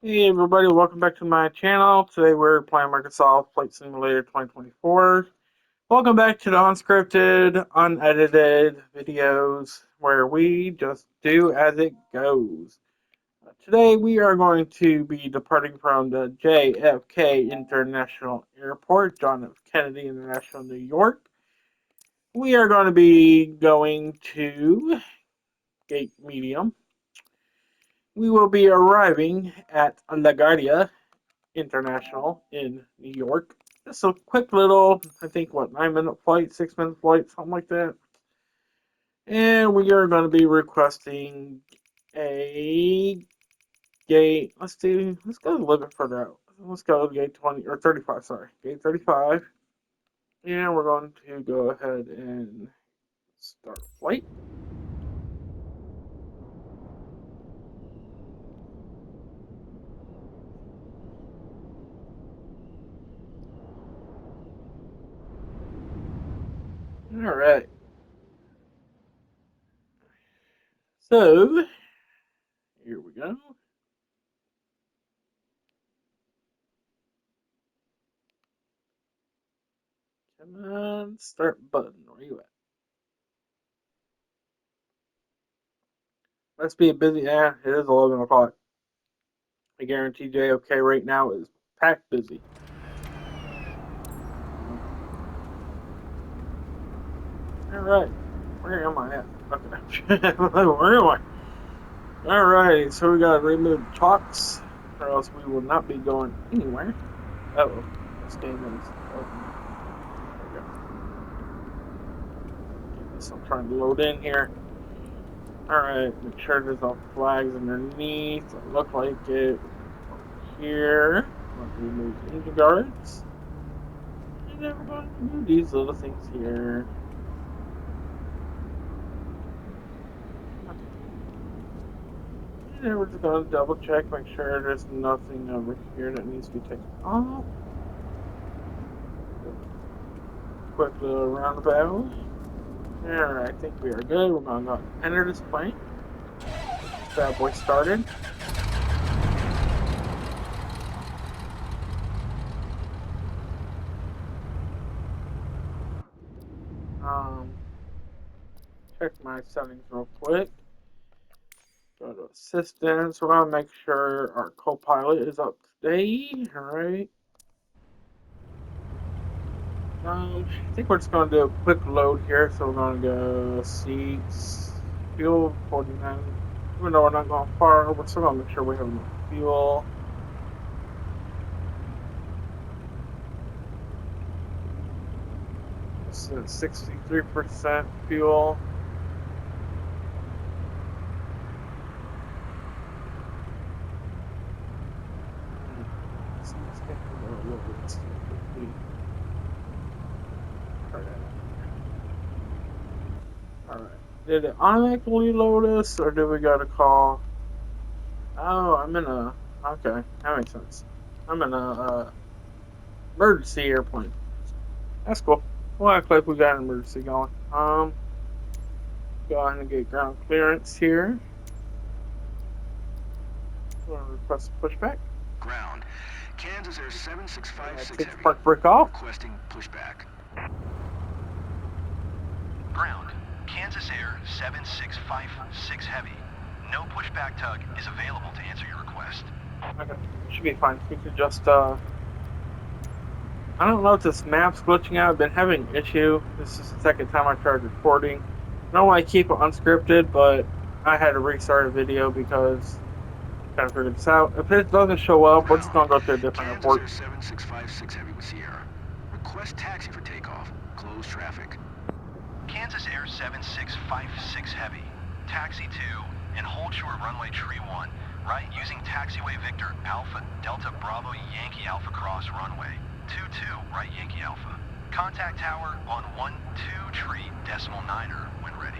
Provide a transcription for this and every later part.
Hey everybody, welcome back to my channel. Today we're playing Microsoft Flight Simulator 2024. Welcome back to the unscripted, unedited videos where we just do as it goes. Today we are going to be departing from the JFK International Airport, John F. Kennedy International, New York. We are going to be going to Gate Medium. We will be arriving at LaGuardia International in New York. Just a quick little, I think, 9-minute flight, 6-minute flight, something like that. And we are going to be requesting a gate. Let's go a little bit further out. Let's go to gate 20 or 35, sorry, gate 35. And we're going to go ahead and start flight. All right. So, here we go. Come on, start button. Where you at? Must be a busy. Yeah, it is 11 o'clock. I guarantee JFK right now is packed busy. All right, where am I at? Okay, where am I? All right, so we gotta remove chalks, or else we will not be going anywhere. Oh, this game is. There we go. I'm trying to load in here. All right, make sure there's no flags underneath. It look like it here. I'm going to remove engine guards, and then we're going to remove these little things here. And we're just going to double check, make sure there's nothing over here that needs to be taken off. Quick little roundabout. Alright, I think we are good. We're going to enter this plane. Get this bad boy started. Um, check my settings real quick. Go to assistance. We're going to make sure our co-pilot is up to date. Alright. I think we're just going to do a quick load here. So we're going to go seats, fuel 49. Even though we're not going far, we're still going to make sure we have enough fuel. This is 63% fuel. Alright. Did it automatically load us, or did we gotta call? Oh, I'm in a. Okay, that makes sense. I'm in a emergency airplane. That's cool. Well, act like we got an emergency going. Go ahead and get ground clearance here. We're gonna request pushback. Ground. Kansas Air 7656 Heavy. Park break off. Requesting pushback. Ground. Kansas Air 7656 Heavy. No pushback tug is available to answer your request. Okay, should be fine. We could just I don't know if this map's glitching out. I've been having an issue. This is the second time I tried recording. I don't want to keep it unscripted, but I had to restart a video because I kind of figured this out. If it doesn't show up, we're just going to go to a different airport. Kansas Air 7656 Heavy with Sierra. Request taxi for takeoff. Close traffic. Kansas Air 7656 Heavy. Taxi 2 and hold short runway tree 1. Right using taxiway Victor Alpha Delta Bravo Yankee Alpha Cross runway. 22 right Yankee Alpha. Contact tower on 12 tree decimal niner when ready.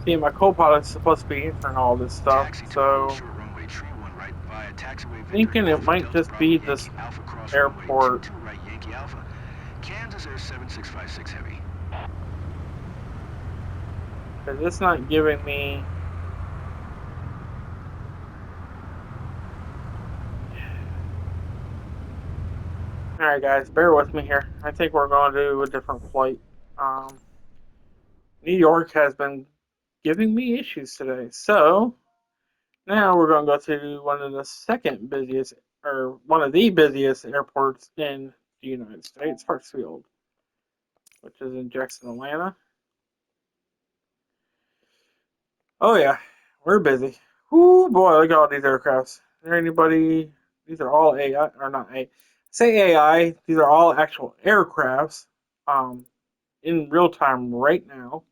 See, my co-pilot's supposed to be answering all this stuff, so thinking it might just be this airport. Kansas Air 7656 Heavy. Because it's not giving me Alright, guys, bear with me here. I think we're going to do a different flight. New York has been giving me issues today. So, now we're going to go to one of the second busiest, or one of the busiest airports in the United States, Hartsfield, which is in Jackson, Atlanta. Oh, yeah, we're busy. Ooh, boy, look at all these aircrafts. Is there anybody? These are all AI, or not A. Say AI, these are all actual aircrafts in real time right now,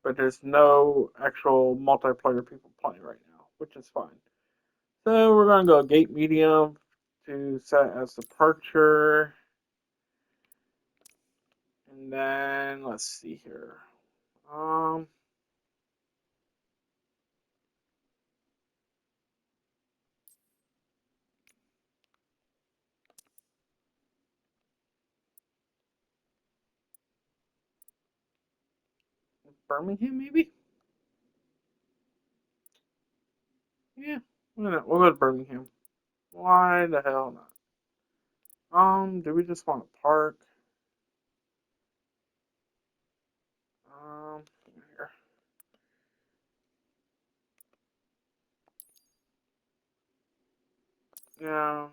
but there's no actual multiplayer people playing right now, which is fine. So we're going to go gate medium to set as departure. And then let's see here. Um, Birmingham maybe? Yeah, why not? We'll go to Birmingham. Why the hell not? Do we just want to park? Here. Yeah.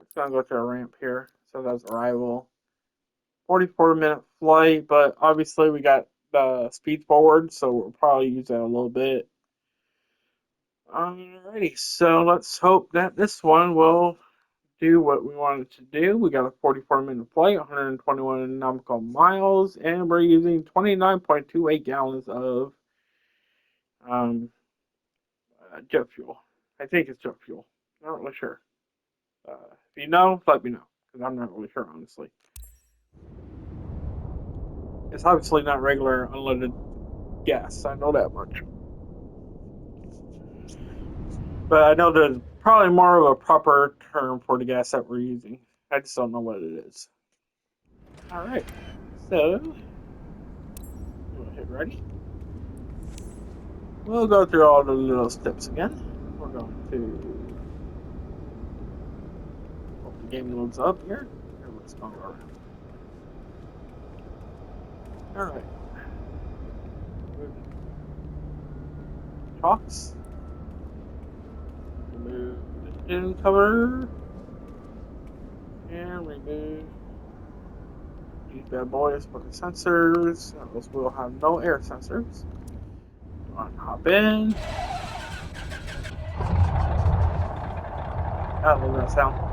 It's gonna go to a ramp here. So that's arrival. 44-minute flight, but obviously we got the speed forward, so we'll probably use that a little bit. Alrighty, so let's hope that this one will do what we want it to do. We got a 44-minute flight, 121 nautical miles, and we're using 29.28 gallons of um, jet fuel. I think it's jet fuel. Not really sure. If you know, let me know, because I'm not really sure, honestly. It's obviously not regular unleaded gas. I know that much. But I know there's probably more of a proper term for the gas that we're using. I just don't know what it is. All right. So, we'll hit ready. We'll go through all the little steps again. We're going to hope the game loads up here. Everybody's going around. All right. Talks. Remove the engine cover. And remove these bad boys for the sensors. Else we'll have no air sensors. Hop in. I love that sound.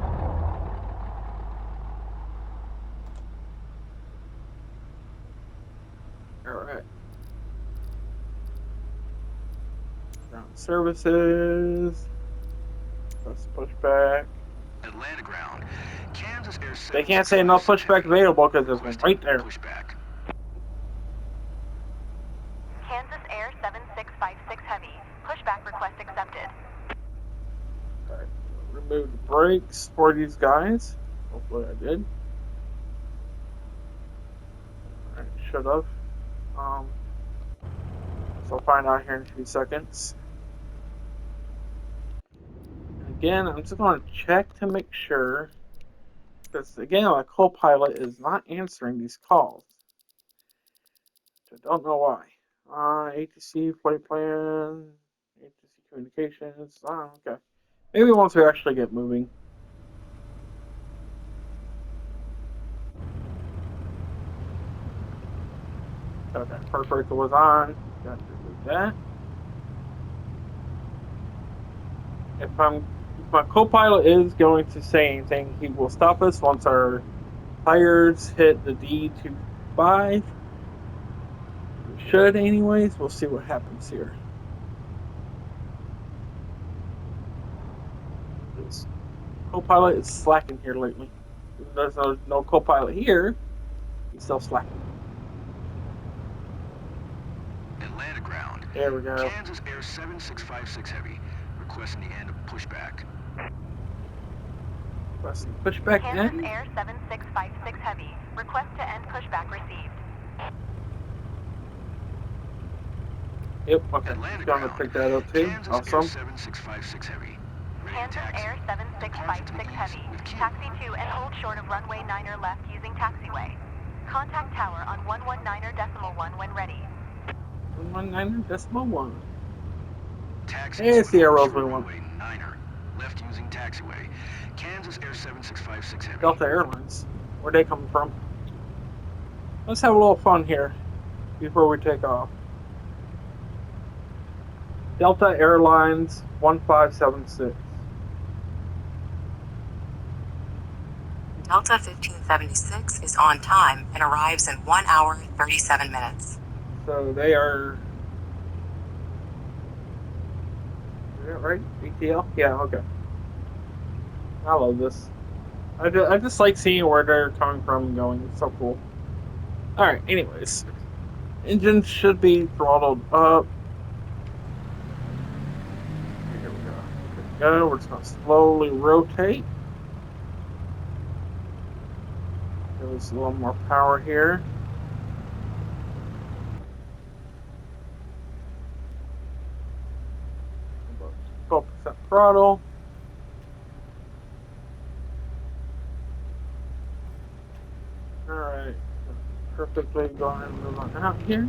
Alright. Ground services. Let's push back. Atlanta ground. Kansas Air They can't say no 7656 pushback Heavy. available because it's Requesting right there. Pushback. Kansas Air 7656 Heavy. Pushback request accepted. Alright. Remove the brakes for these guys. Hopefully I did. Alright, should have. So I'll find out here in a few seconds. And again, I'm just going to check to make sure. Because again, my co-pilot is not answering these calls. I don't know why. ATC flight plan, ATC communications. Okay. Maybe once we actually get moving. Okay, park breaker was on. Got to remove that. If my co-pilot is going to say anything, he will stop us once our tires hit the D25. We should, anyways. We'll see what happens here. This co-pilot is slacking here lately. There's no co-pilot here. He's still slacking. Atlanta ground. There we go. Kansas Air 7656 Heavy. Requesting the end of pushback. Pressing pushback Kansas in. Air 7656 Heavy. Request to end pushback received. Yep, okay. Atlanta Gonna ground. pick that up too. Kansas Awesome. Air 7656 Heavy. Kansas Air 7656 Heavy. Taxi 2 and hold short of runway 9er left using taxiway. Contact tower on 119.1 when ready. 119.1. Taxi Hey, it's to the and hold arrows we short want. runway 9er. Left using taxiway. Kansas Air 7656 Heavy. Delta Airlines. Where'd they come from? Let's have a little fun here before we take off. Delta Airlines 1576. Delta 1576 is on time and arrives in 1 hour 37 minutes. So they are. Is that right? ATL? Yeah, okay. I love this. I just like seeing where they're coming from and going. It's so cool. Alright, anyways. Engine should be throttled up. Here we go. Here we go. We're just going to slowly rotate. Give us a little more power here. About 12% throttle. Alright. Perfectly going and move on out here.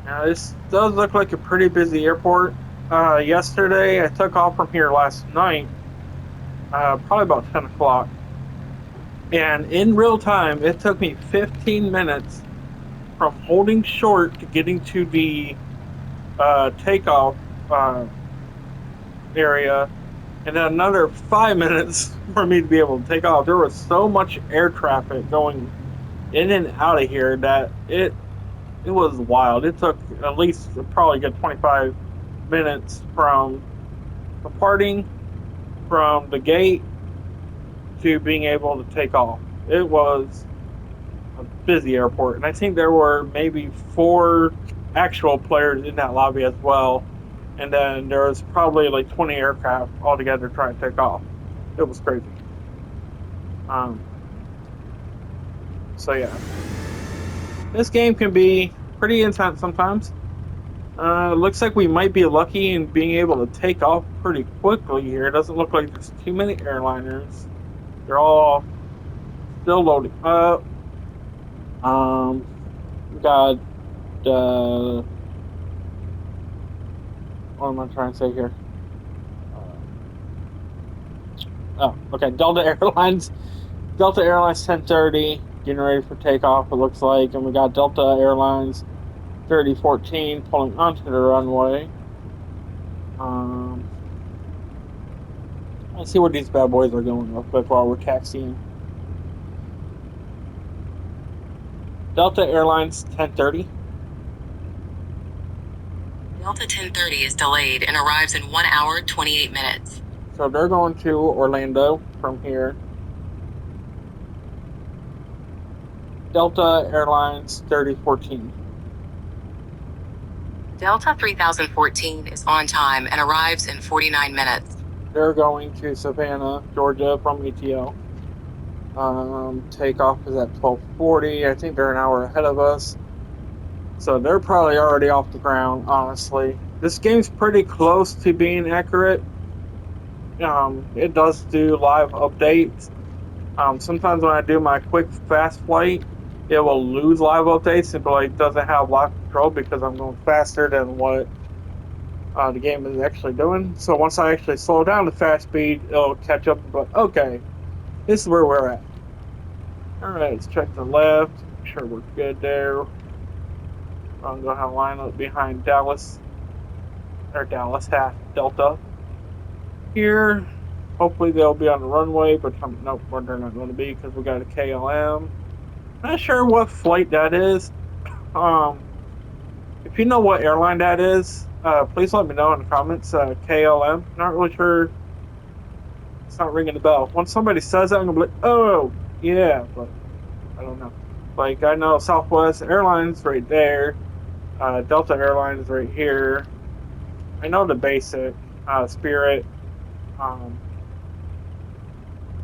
Now, this does look like a pretty busy airport. Yesterday, I took off from here last night, probably about 10 o'clock. And in real time, it took me 15 minutes from holding short to getting to the takeoff area, and then another 5 minutes for me to be able to take off. There was so much air traffic going in and out of here that it was wild. It took at least probably a good 25 minutes from departing from the gate to being able to take off. It was a busy airport, and I think there were maybe 4 actual players in that lobby as well, and then there was probably like 20 aircraft altogether trying to take off. It was crazy. So yeah, this game can be pretty intense sometimes. Looks like we might be lucky in being able to take off pretty quickly here. It doesn't look like there's too many airliners. They're all still loading up. We got, what am I trying to say here? Okay, Delta Airlines 1030, getting ready for takeoff, it looks like. And we got Delta Airlines 3014 pulling onto the runway. Let's see where these bad boys are going real quick while we're taxiing. Delta Airlines 1030. Delta 1030 is delayed and arrives in 1 hour 28 minutes. So they're going to Orlando from here. Delta Airlines 3014. Delta 3014 is on time and arrives in 49 minutes. They're going to Savannah, Georgia from ATL. Takeoff is at 12:40. I think they're an hour ahead of us. So they're probably already off the ground, honestly. This game's pretty close to being accurate. It does do live updates. Sometimes when I do my quick fast flight, it will lose live updates and like doesn't have live control because I'm going faster than what the game is actually doing. So once I actually slow down the fast speed, it'll catch up. But okay, this is where we're at. All right, let's check the left. Make sure we're good there. I'm going to line up behind Dallas half Delta here. Hopefully they'll be on the runway, but nope, they're not going to be because we got a KLM. Not sure what flight that is. If you know what airline that is, please let me know in the comments. KLM. Not really sure. It's not ringing the bell. When somebody says that, I'm gonna be like, oh yeah, but I don't know. Like I know Southwest Airlines right there. Delta Airlines right here. I know the basic. Spirit.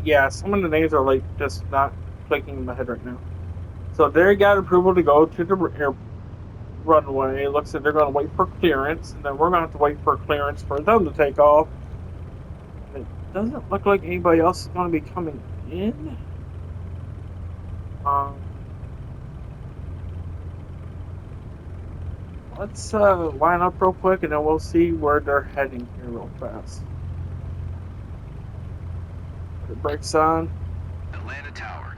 Yeah, some of the names are like just not clicking in my head right now. So they got approval to go to the runway. It looks like they're going to wait for clearance, and then we're going to have to wait for clearance for them to take off. And it doesn't look like anybody else is going to be coming in. Let's line up real quick, and then we'll see where they're heading here real fast. The brakes on. Atlanta Tower.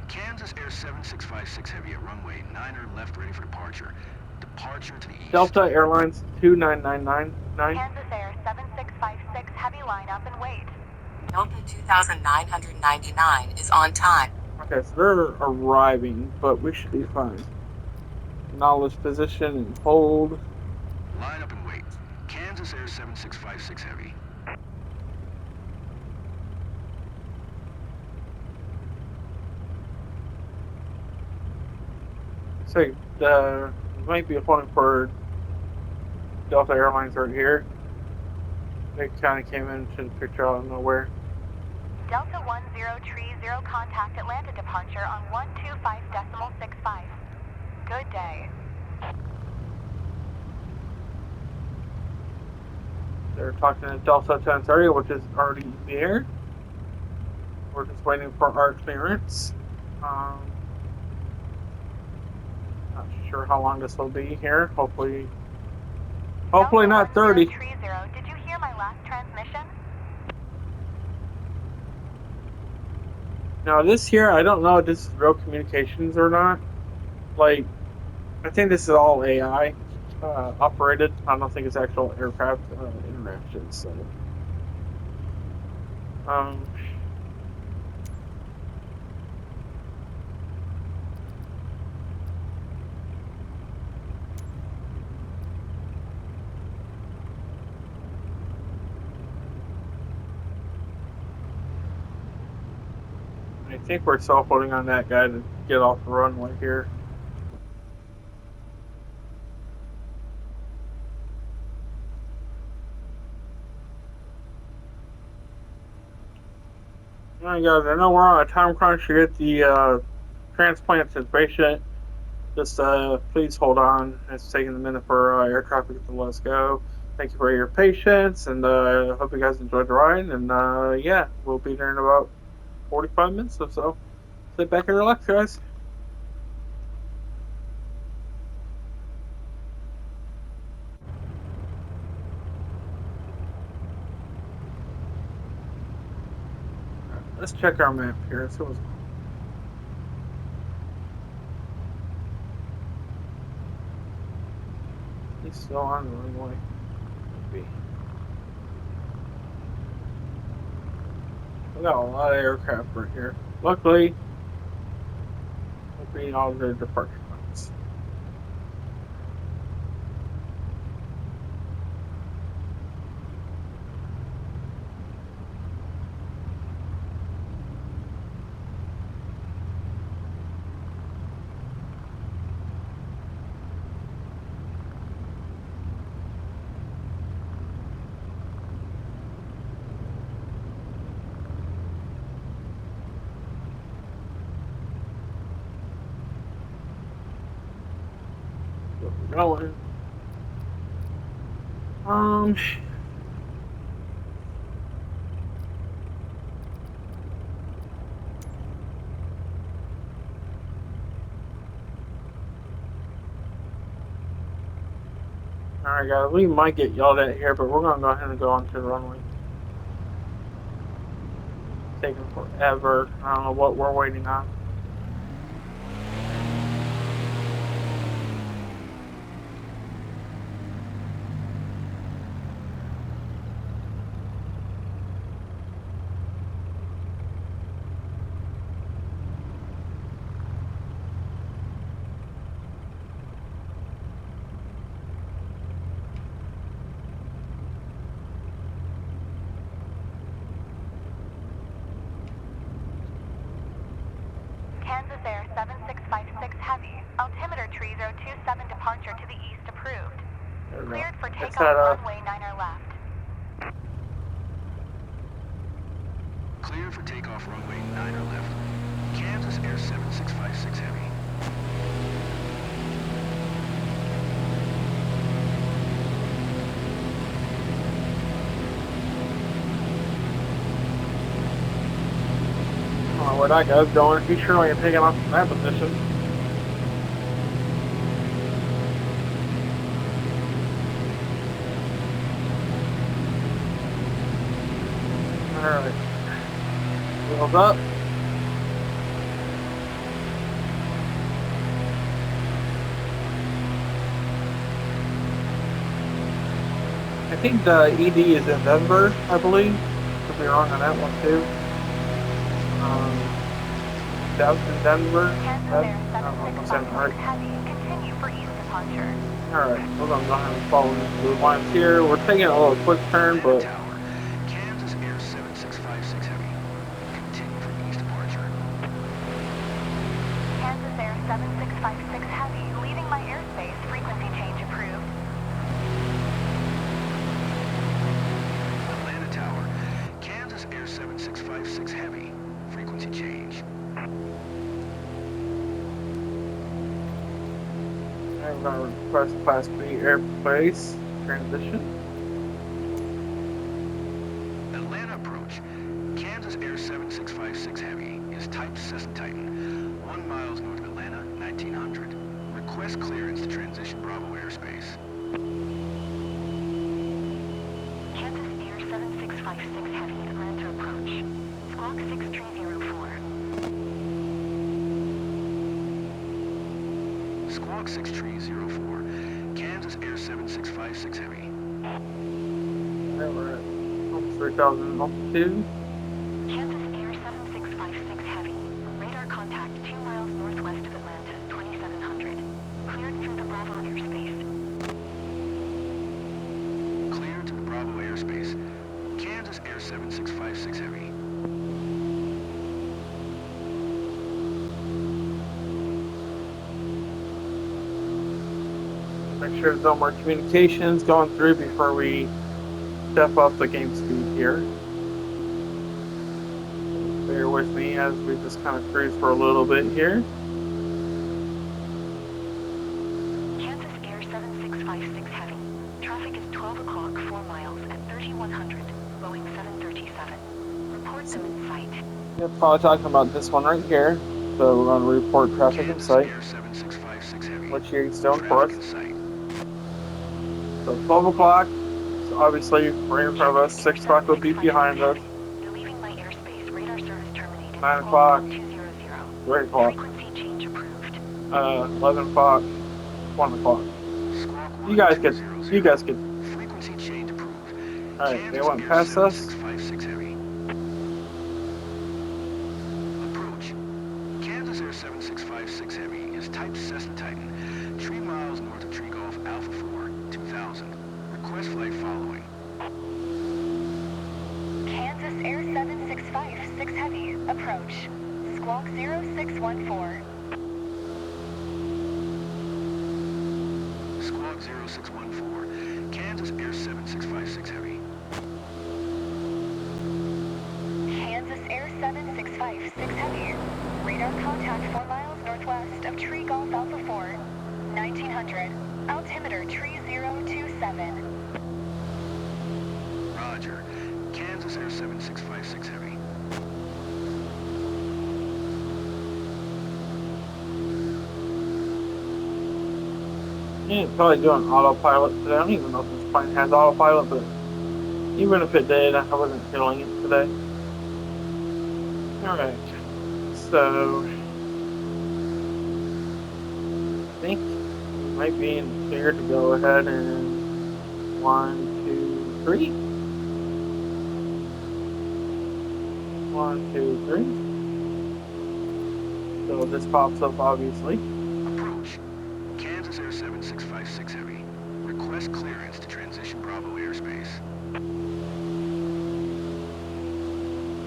Kansas Air 7656 Heavy at runway 9er left, ready for departure. Departure to the east. Delta Airlines 29999. Kansas Air 7656 Heavy, line up and wait. Delta 2999 is on time. Okay, so they're arriving, but we should be fine. Knowledge position and hold. Line up and wait. Kansas Air 7656 Heavy. So, might be a point for Delta Airlines right here. They kind of came into the picture out of nowhere. Delta 1030, contact Atlanta departure on 125.65. Good day. They're talking to Delta 1030, which is already there. We're just waiting for our clearance. Not sure how long this will be here. Hopefully Delta not 30. 1030, did you hear my last transmission? Now this here, I don't know if this is real communications or not. Like, I think this is all AI operated. I don't think it's actual aircraft interaction. So, I think we're self-loading on that guy to get off the runway here. Alright guys, I know we're on a time crunch to get the transplant to the patient. Just please hold on. It's taking a minute for air traffic to let us go. Thank you for your patience, and hope you guys enjoyed the ride. And yeah, we'll be there in about 45 minutes or so. Sit back and relax, guys. Let's check our map here. So he's still on the runway. Maybe. We got a lot of aircraft right here. Luckily, we'll be all the departure points. Going. Alright guys, we might get yelled at here, but we're gonna go ahead and go onto the runway. It's taking forever. I don't know what we're waiting on. Kansas Air 7656 Heavy, altimeter 3027, departure to the east approved. There we go. Cleared for It's takeoff runway 9er left. Cleared for takeoff runway 9er left. Kansas Air 7656 Heavy. where that guy's going. He surely ain't taking off from that position. Alright. Wheels up. I think the ED is in Denver, I believe. Could be wrong on that one too. That's in Denver. Kansas I don't know if I'm saying it right. Heavy. Continue for east departure. Alright, we're going to go ahead and follow these blue lines here. We're taking a little quick turn, Atlanta but Tower, Kansas Air 7656 Heavy. Continue for east departure. Kansas Air 7656 Heavy, leaving my airspace. Frequency change approved. Atlanta Tower, Kansas Air 7656 Heavy. Frequency change. I'm going to request Class B airspace transition. Atlanta approach. Kansas Air 7656 Heavy is type Cessna Titan. 1 miles north of Atlanta, 1900. Request clearance to transition Bravo airspace. Kansas Air 7656 Heavy, Atlanta approach. Squawk 6304. Squawk 6304. Kansas Air 7656 Heavy. There we're at almost 3,000 altitude. Kansas Air 7656 Heavy, radar contact 2 miles northwest of Atlanta, 2700. Cleared through the Bravo airspace. Cleared to the Bravo airspace. Kansas Air 7656 Heavy. Make sure there's no more communications going through before we step up the game speed here. Bear with me as we just kind of cruise for a little bit here. Kansas Air 7656 Heavy. Traffic is 12 o'clock, 4 miles at 3100. Boeing 737. Report them in sight. We're probably talking about this one right here. So we're going to report traffic in Kansas sight, Air 7656 Heavy. which he's doing for Traffic us. in sight. So 12 o'clock, so obviously right in front of us, 6 o'clock will be behind us, You're leaving my airspace. Radar service terminated. 9 o'clock, 200. 3 o'clock, Frequency change approved. 11 o'clock, 1 o'clock. Squawk You guys get, 1200. you guys get. Frequency change approved. Alright, they Kansas went Air past us. 7656 Heavy. Approach. Kansas Air 7656 Heavy is type Cessna Titan. 3 miles north of Tree Golf Alpha 4, 2000. Request flight following. Kansas Air 7656 Heavy. Approach. Squawk 0614. Squawk 0614. Kansas Air 7656 Heavy. Kansas Air 7656 Heavy. Radar contact 4 miles northwest of Tree Golf Alpha 4, 1900. Altimeter 3027. Roger. Kansas Air 7656 Heavy. Yeah, it's probably doing autopilot today. I don't even know if this plane has autopilot, but even if it did, I wasn't feeling it today. Alright, so I think we might be in clear to go ahead and 1, 2, 3. 1, 2, 3. So this pops up obviously. Approach. Kansas Air 7656 Heavy. Request clearance to transition Bravo airspace.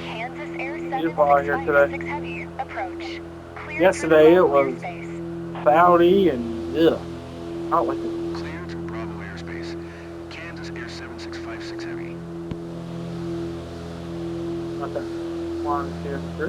Kansas Air Beautiful out here today. 7656 Heavy. Approach. Clear Yesterday through it was airspace. cloudy and ugh. I don't like it. Clear to Bravo airspace. Kansas Air 7656 Heavy. Okay. 1, 2, 3.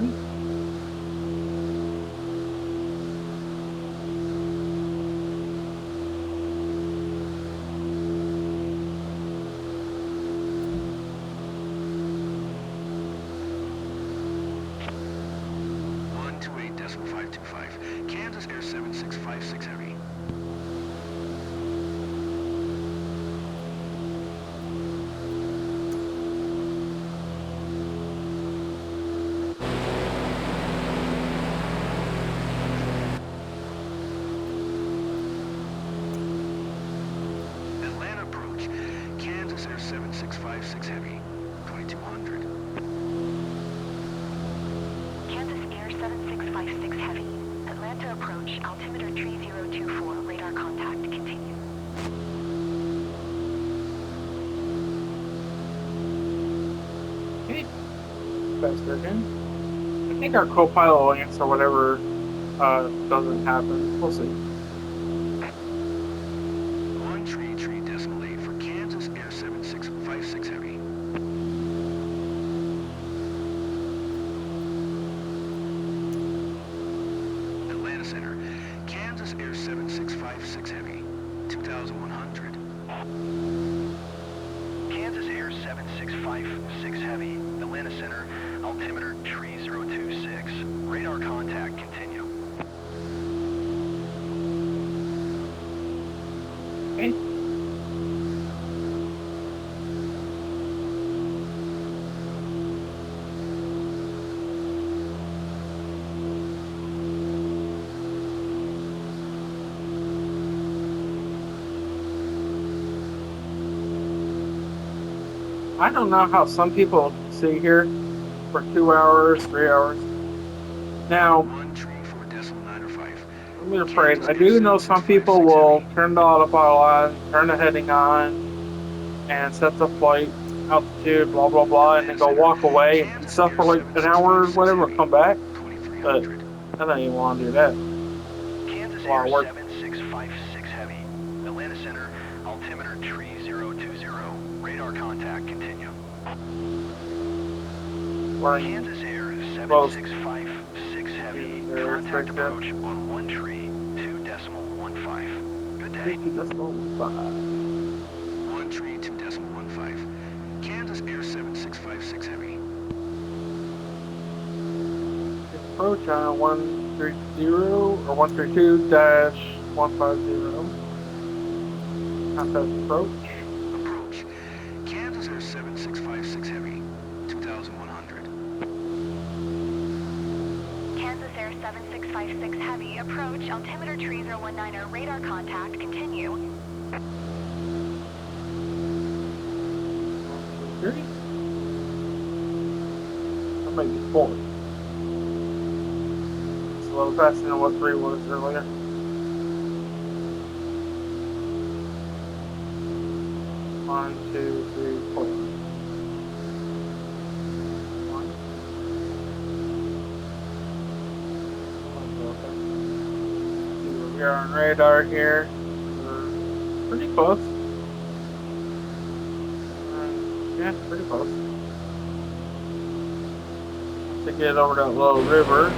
7656 Heavy, 2200. Kansas Air 7656 Heavy. Atlanta approach, altimeter 3024, radar contact, continue. Okay, faster again. I think our co-pilot will answer whatever doesn't happen. We'll see. 133 decimal 8 for Kansas Air 7656 Heavy. Atlanta Center, Kansas Air 7656 Heavy, 2100. Kansas Air 7656 Heavy, Atlanta Center, altimeter 3026. Radar contact, continue. Okay. I don't know how some people sit here for 2 hours, 3 hours. Now, 134 decimal 9 or 5. I'm afraid. I do know some people will turn the autopilot on, turn the heading on, and set the flight altitude, blah blah blah, and then go walk away and do stuff for like an hour or whatever, and come back. But 2300. I don't even want to do that. Kansas A lot Air of work. 7656 Heavy, Atlanta Center, altimeter 3020. Radar contact, continue. Running Kansas Air close. 7656 Heavy, There, contact right there. approach on 1 tree, 2 decimal 15. Good day. 132 decimal 15. Kansas Air 7656 Heavy. Approach on 130 or 132-150. Contact approach. Approach. Kansas Air 7656 Heavy, 2100. Kansas Air 7656 Heavy, approach, altimeter 3019, radar contact, continue. 130. That might be 4. It's a little faster than what 3 was earlier. One, two, three, 4. One. We are on radar here. We're pretty close. Yeah, pretty close. To get over that little river.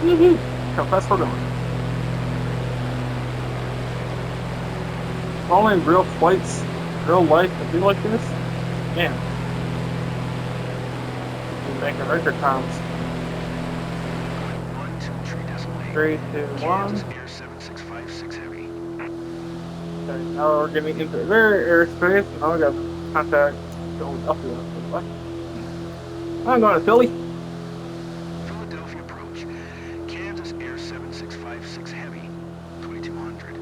Woohoo! How fast we're going. If only real flights, real life could be like this. Man. We're making record times. 123 decimal 8. 3, 2, 1. Kansas Air 7656 Heavy. Okay, now we're getting into their airspace. Now we got contact Philadelphia. What? I'm going to Philly. Philadelphia approach. Kansas Air 7656 Heavy, 2200.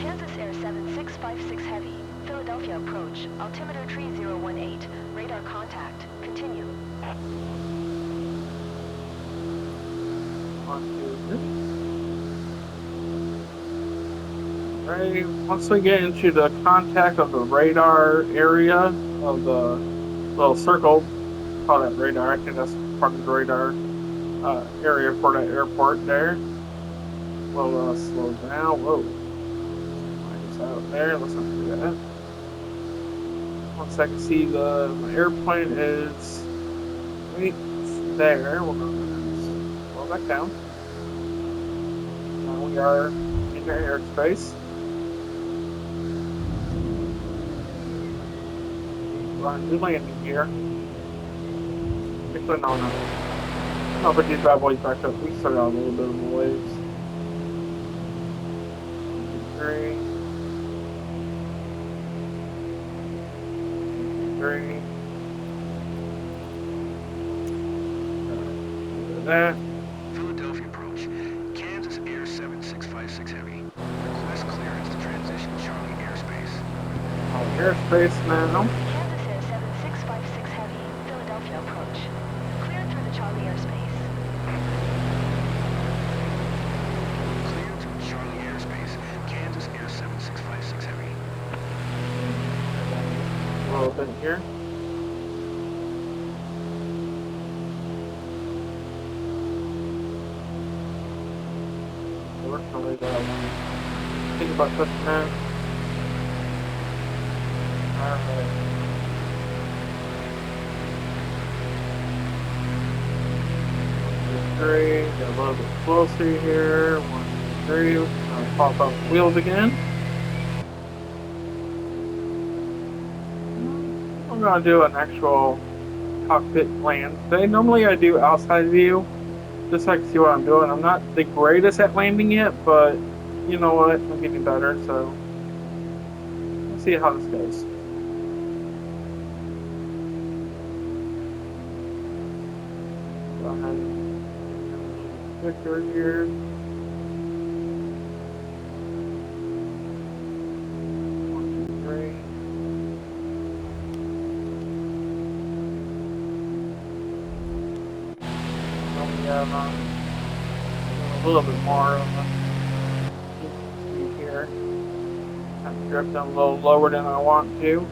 Kansas Air 7656 Heavy, Philadelphia approach, altimeter 3018, radar contact, continue. 1, 2, 3. Right. Once we get into the contact of the radar area of the little circle, call that radar. I think that's part of the radar area for that airport there. We'll slow down. Whoa. It's out there. Let's not do that. Once I can see my airplane is right there, we're going to slow back down. Now we are in their airspace. We're on new landing gear. Actually, no. I'll put these bad boys back up. We still got a little bit of waves. 3. 3. That. airspace now. Kansas Air 7656 Heavy, Philadelphia approach. Cleared through the Charlie airspace. Clear to Charlie airspace. Kansas Air 7656 Heavy. A little bit here. We're gonna leave that one. Think about touching that. Alright. Three, get a little bit closer here. 1, 2, 3. Gonna pop up wheels again. I'm gonna do an actual cockpit land today. Normally I do outside view, just so I can see what I'm doing. I'm not the greatest at landing yet, but you know what? I'm getting better, so let's see how this goes. Go ahead and quicker here. A little bit more of a speed here. Kind of drifting a little lower than I want to.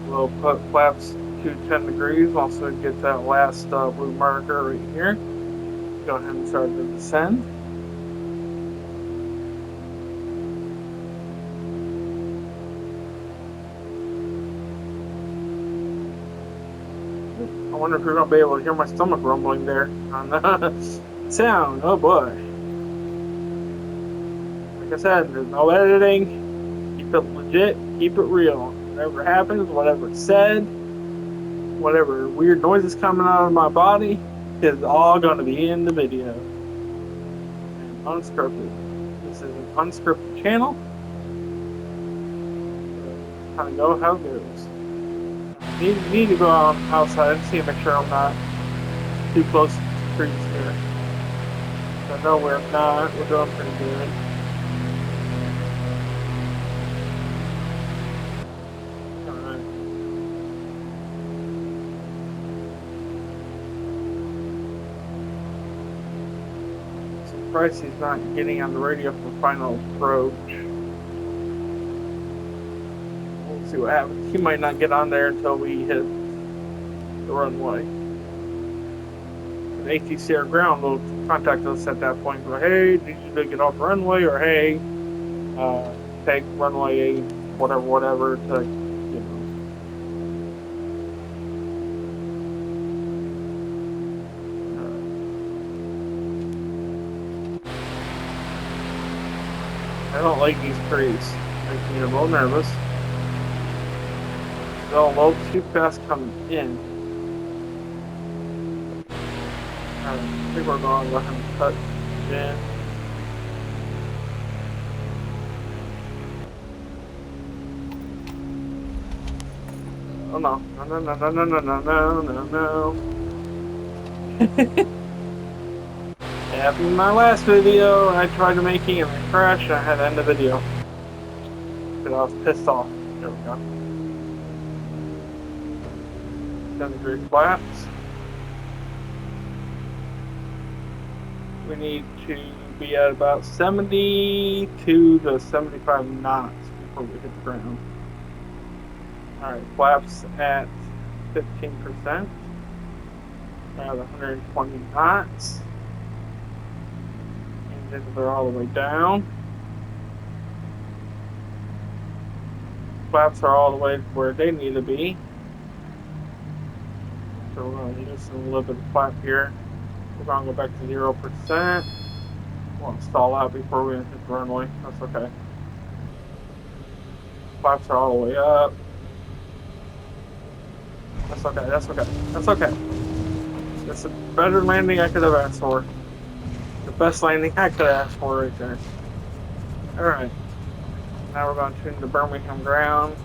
We'll put flaps to 10 degrees once we get that last blue marker right here. Go ahead and start to descend. I wonder if you're going to be able to hear my stomach rumbling there on the sound. Oh boy. Like I said, there's no editing. Keep it legit. Keep it real. Whatever happens, whatever said, whatever weird noises coming out of my body is all going to be in the video. And unscripted. This is an unscripted channel. Kind of go how it goes. Need to go outside and see, make sure I'm not too close to the trees here. I know we're not. We're doing pretty good. Alright. Surprised he's not getting on the radio for final approach. We'll see what happens. He might not get on there until we hit the runway. The ATC ground will contact us at that point. Go, hey, did you get off the runway? Or hey, take runway whatever to, you know. I don't like these trees. Makes me a little nervous. They're a little too fast coming in. I think we're going to let him cut in. Oh no. No. It happened in my last video. I tried to make it and I crashed and I had to end the video. Because I was pissed off. There we go. 10-degree flaps. We need to be at about 72 to 75 knots before we hit the ground. Alright, flaps at 15%. Around 120 knots. Engines are all the way down. Flaps are all the way where they need to be. So we're going to loosen a little bit of flap here. We're going to go back to 0%. We'll stall out before we hit the runway. That's okay. Flaps are all the way up. That's okay. That's okay. That's okay. That's a better landing I could have asked for. The best landing I could have asked for right there. Alright. Now we're going to tune the Birmingham ground.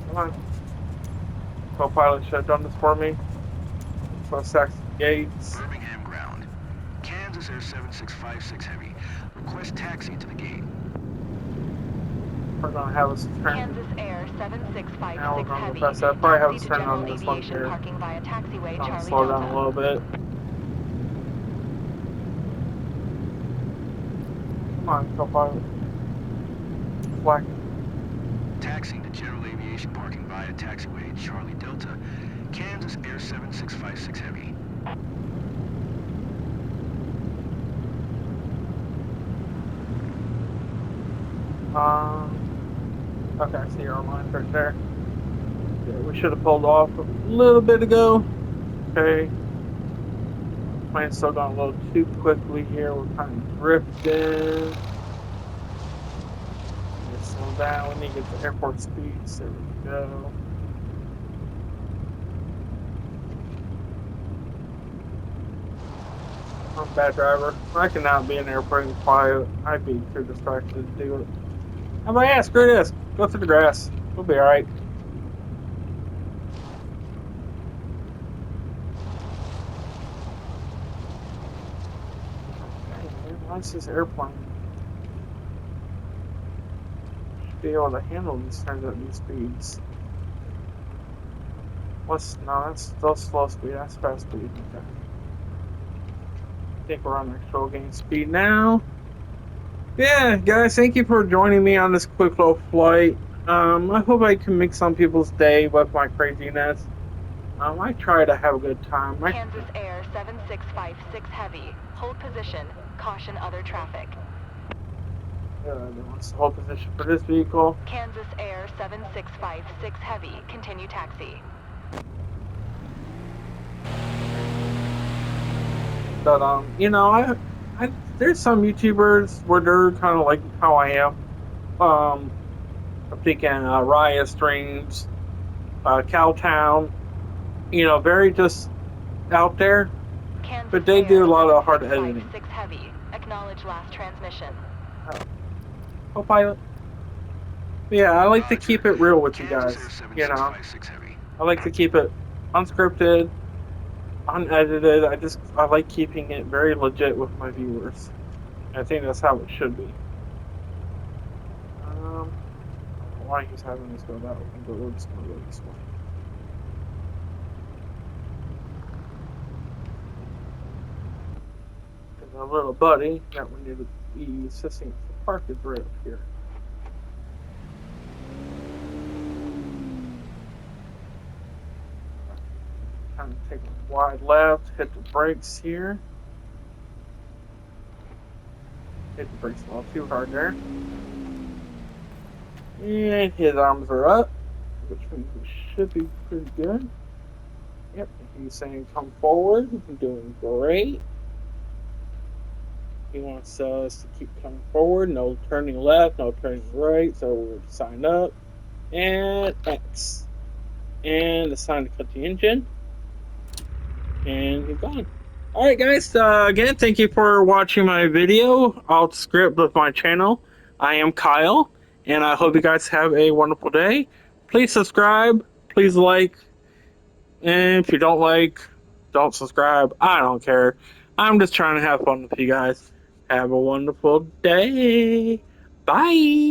Come on. Co-pilot should have done this for me. So Saxon Gates. Birmingham ground. Kansas Kansas Air 7656 Heavy. Request taxi to the gate. We're gonna have us turn. Kansas Air Now we're 7656 gonna go Heavy. past that. Probably have Taxi us to turn general on this one aviation here. parking via taxiway Trying to Charlie slow down a Delta. little bit. Come on, co-pilot. Flag. Taxiing to general aviation parking via taxiway Charlie Delta. Kansas Air 7656 Heavy. Okay, I see our lines right there. Yeah, we should have pulled off a little bit ago. Okay. Plane's still going a little too quickly here. We're kind of drifting. Let's slow down. We need to get to airport speeds. There we go. I'm a bad driver. I cannot be in an airplane quiet. I'd be too distracted to do it. How about, yeah, screw this. Go through the grass. We'll be alright. Why is this airplane be able to handle these turns at these speeds? No, that's still slow speed. That's fast speed. Okay. I think we're on actual game speed now. Yeah, guys, thank you for joining me on this quick little flight. I hope I can make some people's day with my craziness. I try to have a good time. Kansas Air 7656 Heavy. Hold position. Caution other traffic. What's the whole position for this vehicle? Kansas Air 7656 Heavy. Continue taxi. But you know, there's some YouTubers where they're kind of like how I am. I'm thinking Riot Streams, Cowtown. You know, very just out there. Kansas But they do a lot of hard Air editing. 7656 Heavy. Acknowledge last transmission. Oh, pilot. Yeah, I like to keep it real with you guys. You know, I like to keep it unscripted, unedited. I like keeping it very legit with my viewers. I think that's how it should be. Why he's having us go that way, but we're just gonna go this way. Because our little buddy that we need to be assisting for park is right up here. Kind of take a wide left, hit the brakes here. Hit the brakes a little too hard there. And his arms are up, which means we should be pretty good. Yep, he's saying come forward. I'm doing great. He wants us to keep coming forward. No turning left, no turning right. So we're signed up. And X. And it's time to cut the engine. And he's gone. Alright guys, again, thank you for watching my video. Alt script with my channel. I am Kyle, and I hope you guys have a wonderful day. Please subscribe, please like, and if you don't like, don't subscribe. I don't care. I'm just trying to have fun with you guys. Have a wonderful day. Bye.